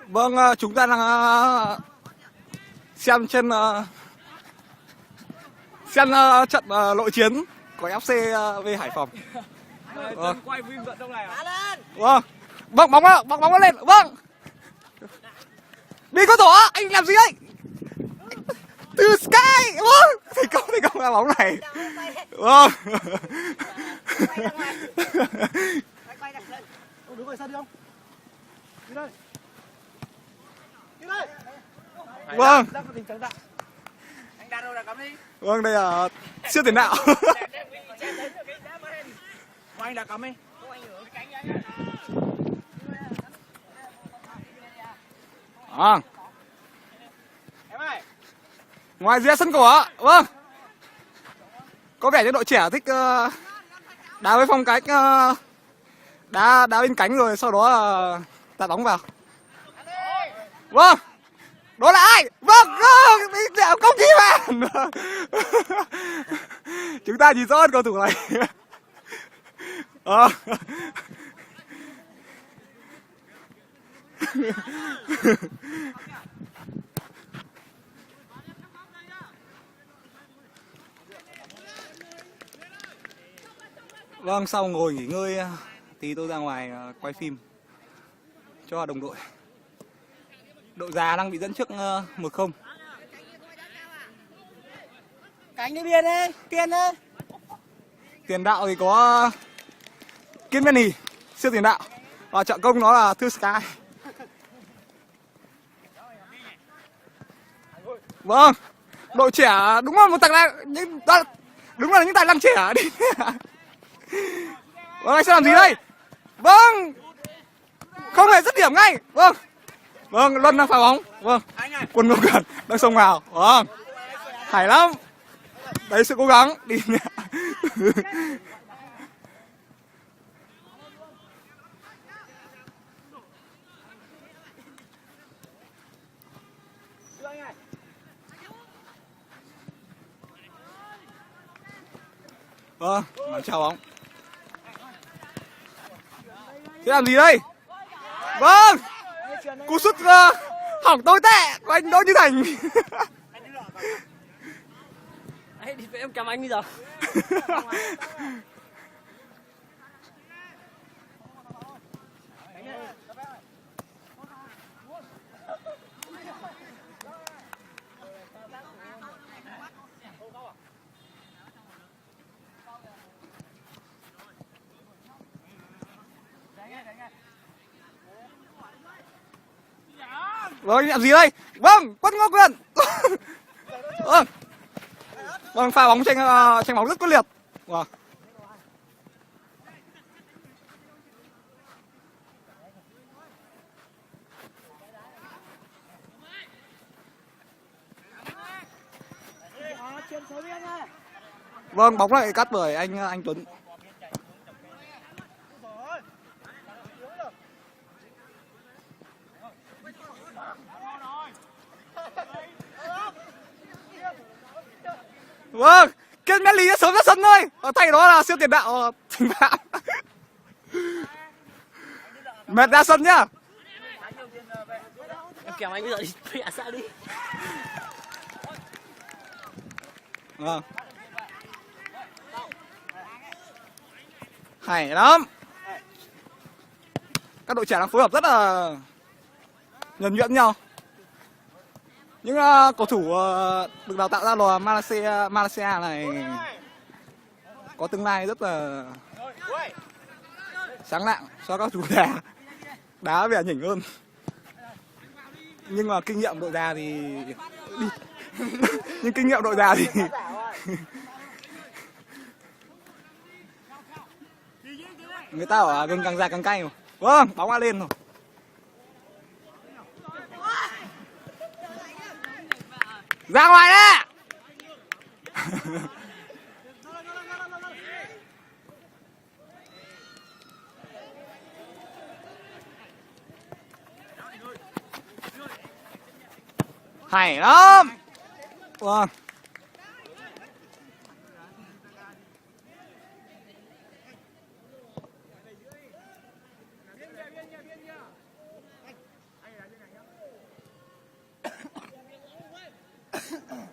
Vâng, chúng ta đang xem trên trận nội chiến của FC V Hải Phòng. Vâng. Quay phim trận trong này à? Vâng. Vâng, bóng nó lên. Vâng. Đi có thủ, anh làm gì đấy? Từ Sky. Vâng. Thành công là bóng này. Vâng. Đứng ngoài sân đi không? Đi đây. Đi đây. Vâng. Anh đá đâu là cắm đi. Vâng, đây là siêu tiền đạo. Anh đá cắm đi. À. Em ơi. Ngoài rìa sân cỏ. Vâng. Có vẻ như đội trẻ thích đá với phong cách đá bên cánh rồi sau đó là tạt bóng vào. Vâng. Đó là ai? Vâng, công ghi bàn. Chúng ta nhìn rõ hơn cầu thủ này. Vâng, sau ngồi nghỉ ngơi thì tôi ra ngoài quay phim cho đồng đội. Đội già đang bị dẫn trước 1-0. Cánh đi Biên đi, Kiên đi. Tiền đạo thì có Kiên Menny, siêu tiền đạo. Và trợ công nó là Thư Sky. Vâng, đội trẻ đúng là một tài năng, đúng là những tài năng trẻ đi. Vâng, anh sẽ làm gì đây? Vâng, không hề dứt điểm ngay. Vâng, vâng, Luân đang phá bóng. Vâng, Quân Ngọc Cần đang xông vào. Vâng, hay lắm. Đấy, sự cố gắng đi. Vâng, chào bóng. Thế làm gì đây? Vâng, cú sút hỏng tồi tệ của anh Đỗ Như Thành. Đấy, đi em cầm anh bây giờ. Vâng, làm gì đây? Vâng, Quân Ngọc Quyền. Vâng. Vâng, pha bóng tranh bóng rất quyết liệt. Vâng. Vâng, bóng lại cắt bởi anh Tuấn. Vâng, Kiên Menny đã sớm ra sân thôi. Thay đó là siêu tiền đạo Thành Phạm. Mệt ra sân nhá. Em kèm anh bây giờ đi mẹ sao đi. Vâng. Hay lắm. Các đội trẻ đang phối hợp rất là nhuần nhuyễn nhau. Những cầu thủ được đào tạo ra lò Malaysia này có tương lai rất là sáng lạng cho các chủ đá vẻ nhỉnh hơn. Nhưng mà kinh nghiệm đội già thì đi. Nhưng kinh nghiệm đội già thì người ta ở gừng càng già càng cay mà. Vâng, bóng đã lên rồi. Ra ngoài đấy. Hay lắm. Vâng. Đấy.